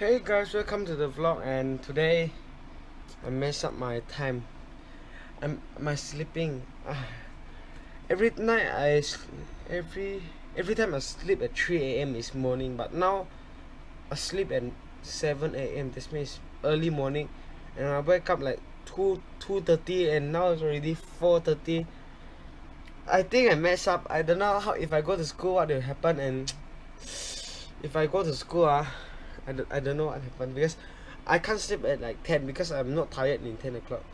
Hey guys, welcome to the vlog. And today I messed up my time. My sleeping. Every night every time I sleep at 3 a.m. is morning, but now I sleep at 7 a.m. This means early morning, and I wake up like 2:30, and now it's already 4:30. I think I messed up. I don't know how, if I go to school, what will happen, and if I go to school, I don't know what happened, because I can't sleep at like 10 because I'm not tired in 10 o'clock.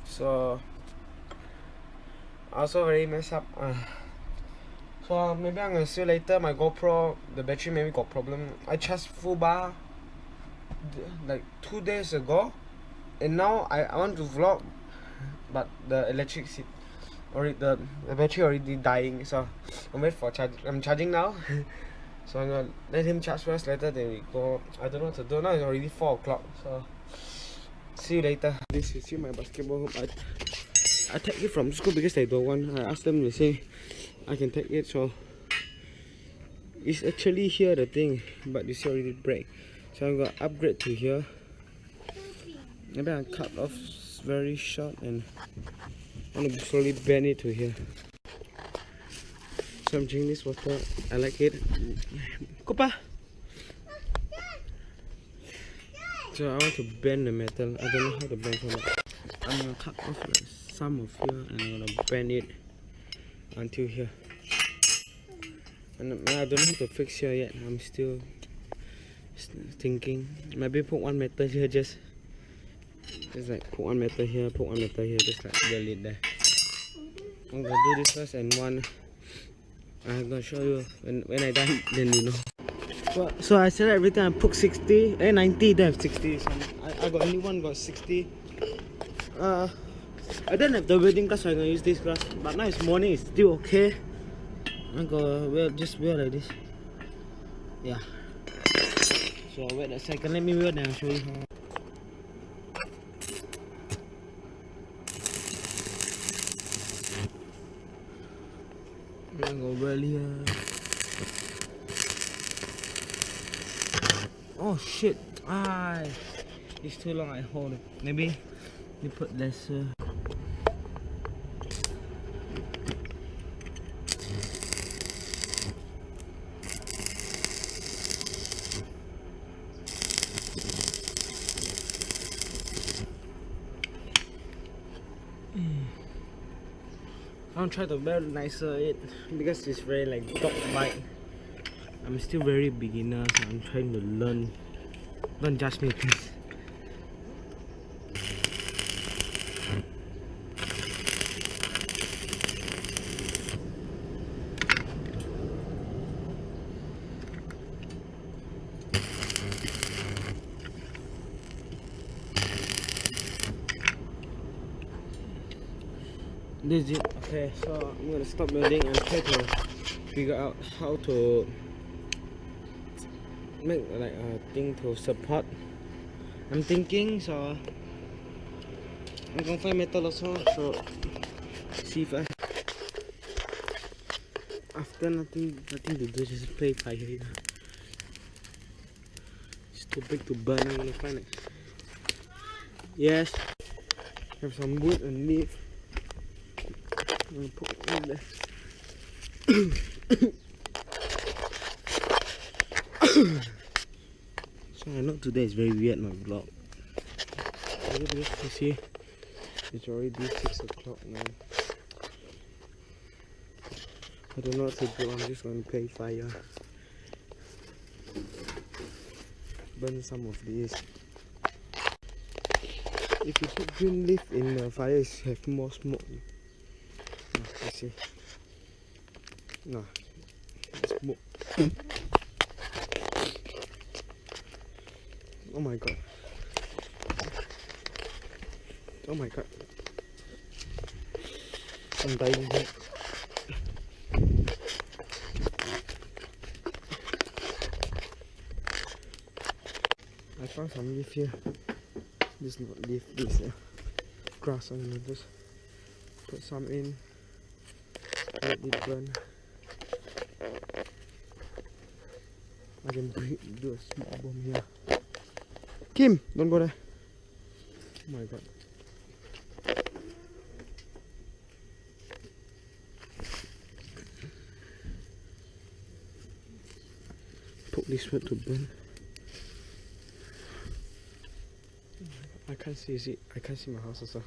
So I also very messed up. So maybe I'm gonna see you later. My GoPro, the battery maybe got problem. I charged full bar like 2 days ago, and now I want to vlog, but the electricity already, the battery already dying. So I'm wait for charge. I'm charging now. So I'm gonna let him charge first, later then we go. I don't know what to do. Now it's already 4 o'clock, so see you later. This is my basketball hoop. I take it from school because they don't want. I asked them, they say I can take it, so it's actually here the thing, but you see already break. So I'm gonna upgrade to here. Maybe I cut off very short and I'm gonna slowly bend it to here. So I'm drinking this water. I like it. Kupa. So I want to bend the metal. I don't know how to bend it. I'm gonna cut off like some of here and I'm gonna bend it until here. And I don't know how to fix here yet. I'm still thinking. Maybe put one metal here, just like put one metal here, put one metal here, just like build it there. I'm gonna do this first, and one I'm gonna show you when I done, then you know. So I said everything. I put 60, 90, then 60. So I got only one got 60. I don't have the welding glass, so I'm gonna use this glass. But now it's morning, it's still okay. I'm gonna just weld like this. Yeah. So wait a second, let me weld and I'll show you how. I'm gonna weld here. Oh shit! It's too long. I hold it. Maybe you put lesser. I'll try to build nicer it because it's very like dog bite. I'm still very beginner, so I'm trying to learn. Don't judge me, please. This is it. Okay, so I'm gonna stop building and try to figure out how to make like a thing to support. I'm thinking, so I'm gonna find metal also. So see if I after nothing to do, just play fire. It's too big to burn. I'm gonna find it. Yes, have some wood and leaf. I'm gonna put it in there. So I know today is very weird, my vlog. You see, it's already 6 o'clock now. I don't know what to do. I'm just gonna play fire. Burn some of these. If you put green leaf in the fire, it have more smoke. You see? No, smoke. Oh my god. Oh my god. I'm dying here. I found some leaf here. This is not leaf, this grass. I'm gonna just put some in. Let it burn. I can do a smoke bomb here. Kim, don't go there. Oh my god. Poke this wood to burn. I can't see it. I can't see my house also.